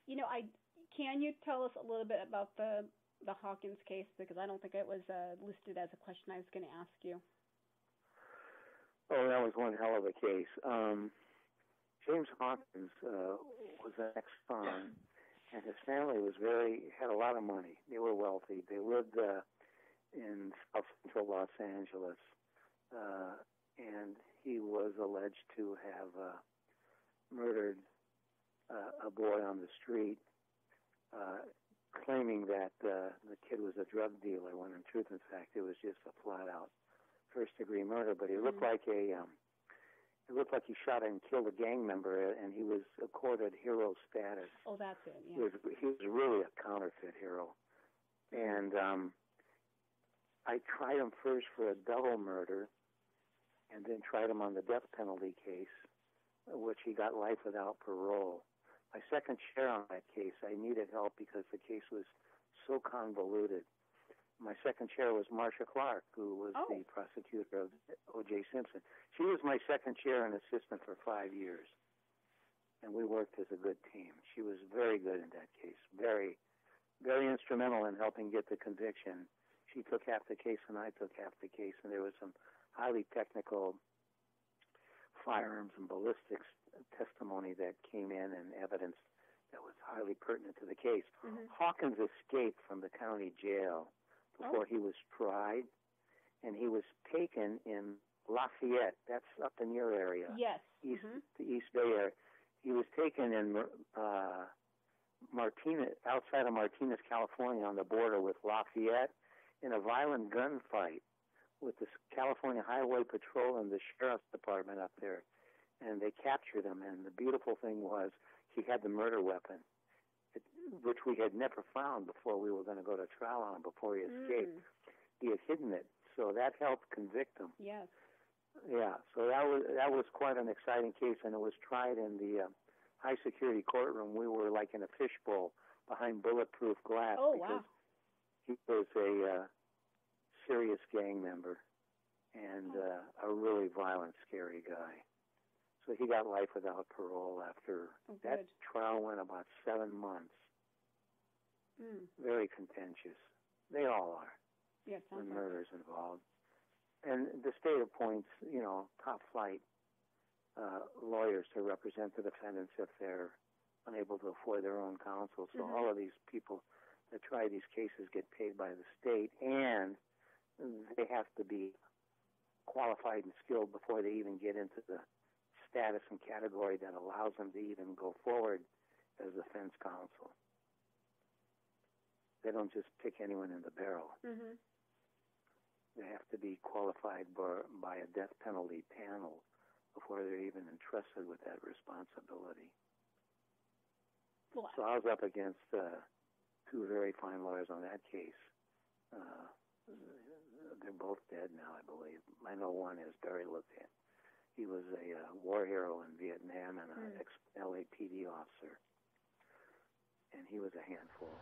Can you tell us a little bit about the Hawkins case, because I don't think it was listed as a question I was going to ask you. Oh, that was one hell of a case. James Hawkins was an ex-con, and his family had a lot of money. They were wealthy. They lived in South Central Los Angeles, and he was alleged to have murdered a boy on the street, claiming that the kid was a drug dealer, when in truth, in fact, it was just a flat-out first-degree murder. But it looked like he shot and killed a gang member, and he was accorded hero status. Oh, that's it. Yeah. He was really a counterfeit hero, and I tried him first for a double murder, and then tried him on the death penalty case, which he got life without parole. My second chair on that case, I needed help because the case was so convoluted. My second chair was Marcia Clark, who was the prosecutor of O.J. Simpson. She was my second chair and assistant for 5 years, and we worked as a good team. She was very good in that case, very, very instrumental in helping get the conviction. She took half the case and I took half the case, and there was some highly technical firearms and ballistics testimony that came in and evidence that was highly pertinent to the case. Mm-hmm. Hawkins escaped from the county jail before he was tried, and he was taken in Lafayette. That's up in your area. Yes. The East Bay area. He was taken in Martinez, outside of Martinez, California, on the border with Lafayette, in a violent gunfight with the California Highway Patrol and the Sheriff's Department up there. And they captured him, and the beautiful thing was he had the murder weapon, which we had never found before we were going to go to trial on him before he escaped. He had hidden it, so that helped convict him. Yes. Yeah, so that was quite an exciting case, and it was tried in the high-security courtroom. We were like in a fishbowl behind bulletproof glass because he was a serious gang member and a really violent, scary guy. So he got life without parole after that trial went about 7 months. Very contentious. They all are. Yes, when murder's involved. And the state appoints, top-flight lawyers to represent the defendants if they're unable to afford their own counsel. So all of these people that try these cases get paid by the state, and they have to be qualified and skilled before they even get into the status and category that allows them to even go forward as defense counsel. They don't just pick anyone in the barrel. They have to be qualified by a death penalty panel before they're even entrusted with that responsibility. So I was up against two very fine lawyers on that case. They're both dead now, I believe. I know one is Barry Levin. He was a war hero in Vietnam and an ex-LAPD officer. And he was a handful.